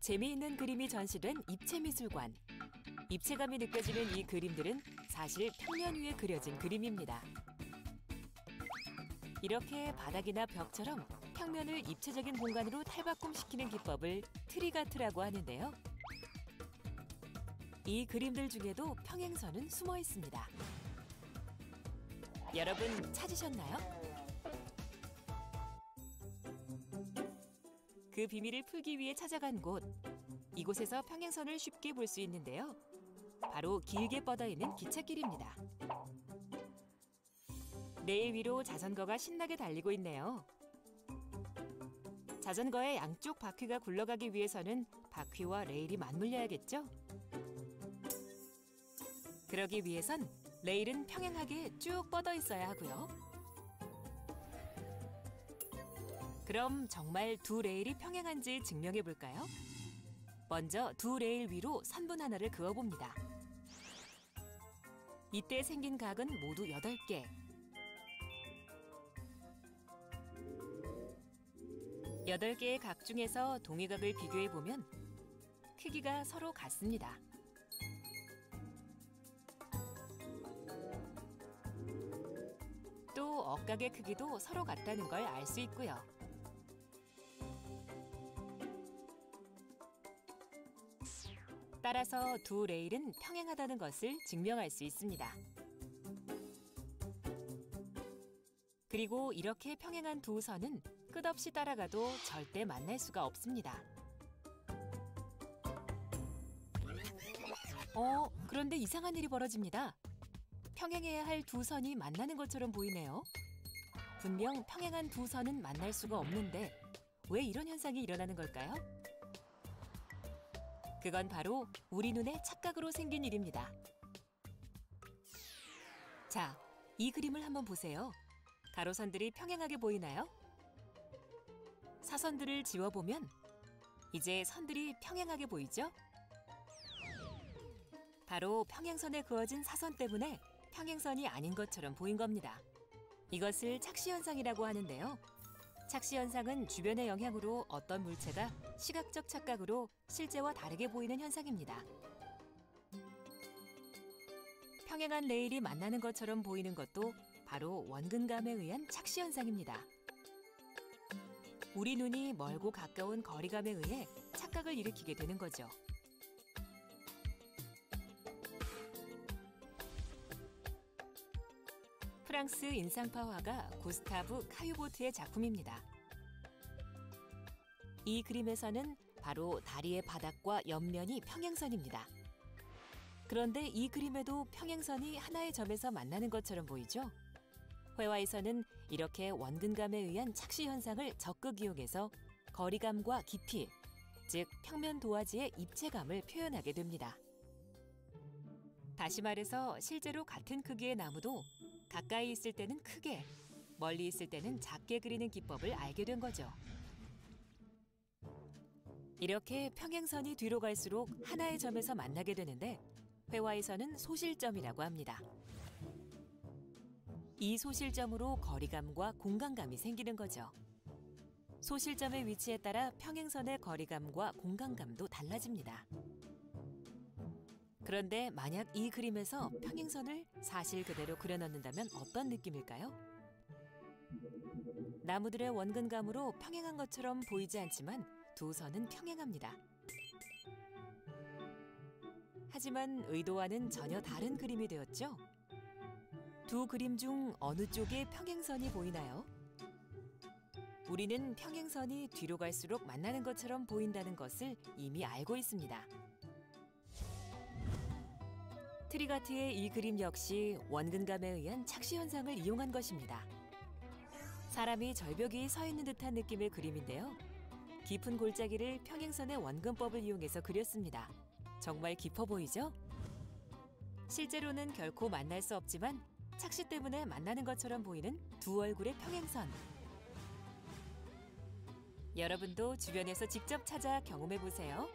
재미있는 그림이 전시된 입체미술관. 입체감이 느껴지는 이 그림들은 사실 평면 위에 그려진 그림입니다. 이렇게 바닥이나 벽처럼 평면을 입체적인 공간으로 탈바꿈시키는 기법을 트리가트라고 하는데요. 이 그림들 중에도 평행선은 숨어 있습니다. 여러분 찾으셨나요? 그 비밀을 풀기 위해 찾아간 곳. 이곳에서 평행선을 쉽게 볼 수 있는데요. 바로 길게 뻗어 있는 기찻길입니다. 레일 위로 자전거가 신나게 달리고 있네요. 자전거의 양쪽 바퀴가 굴러가기 위해서는 바퀴와 레일이 맞물려야겠죠? 그러기 위해선 레일은 평행하게 쭉 뻗어 있어야 하고요. 그럼 정말 두 레일이 평행한지 증명해 볼까요? 먼저 두 레일 위로 선분 하나를 그어봅니다. 이때 생긴 각은 모두 8개. 8개의 각 중에서 동의각을 비교해보면 크기가 서로 같습니다. 또 억각의 크기도 서로 같다는 걸 알 수 있고요. 따라서 두 레일은 평행하다는 것을 증명할 수 있습니다. 그리고 이렇게 평행한 두 선은 끝없이 따라가도 절대 만날 수가 없습니다. 그런데 이상한 일이 벌어집니다. 평행해야 할 두 선이 만나는 것처럼 보이네요. 분명 평행한 두 선은 만날 수가 없는데 왜 이런 현상이 일어나는 걸까요? 그건 바로 우리 눈의 착각으로 생긴 일입니다. 자, 이 그림을 한번 보세요. 가로선들이 평행하게 보이나요? 사선들을 지워보면 이제 선들이 평행하게 보이죠? 바로 평행선에 그어진 사선 때문에 평행선이 아닌 것처럼 보인 겁니다. 이것을 착시현상이라고 하는데요. 착시현상은 주변의 영향으로 어떤 물체가 시각적 착각으로 실제와 다르게 보이는 현상입니다. 평행한 레일이 만나는 것처럼 보이는 것도 바로 원근감에 의한 착시현상입니다. 우리 눈이 멀고 가까운 거리감에 의해 착각을 일으키게 되는 거죠. 프랑스 인상파 화가 구스타브 카유보트의 작품입니다. 이 그림에서는 바로 다리의 바닥과 옆면이 평행선입니다. 그런데 이 그림에도 평행선이 하나의 점에서 만나는 것처럼 보이죠? 회화에서는 이렇게 원근감에 의한 착시 현상을 적극 이용해서 거리감과 깊이, 즉 평면 도화지의 입체감을 표현하게 됩니다. 다시 말해서 실제로 같은 크기의 나무도 가까이 있을 때는 크게, 멀리 있을 때는 작게 그리는 기법을 알게 된 거죠. 이렇게 평행선이 뒤로 갈수록 하나의 점에서 만나게 되는데 회화에서는 소실점이라고 합니다. 이 소실점으로 거리감과 공간감이 생기는 거죠. 소실점의 위치에 따라 평행선의 거리감과 공간감도 달라집니다. 그런데 만약 이 그림에서 평행선을 사실 그대로 그려넣는다면 어떤 느낌일까요? 나무들의 원근감으로 평행한 것처럼 보이지 않지만 두 선은 평행합니다. 하지만 의도와는 전혀 다른 그림이 되었죠? 두 그림 중 어느 쪽에 평행선이 보이나요? 우리는 평행선이 뒤로 갈수록 만나는 것처럼 보인다는 것을 이미 알고 있습니다. 트리가트의 이 그림 역시 원근감에 의한 착시 현상을 이용한 것입니다. 사람이 절벽 위에 서 있는 듯한 느낌의 그림인데요. 깊은 골짜기를 평행선의 원근법을 이용해서 그렸습니다. 정말 깊어 보이죠? 실제로는 결코 만날 수 없지만 착시 때문에 만나는 것처럼 보이는 두 얼굴의 평행선. 여러분도 주변에서 직접 찾아 경험해 보세요.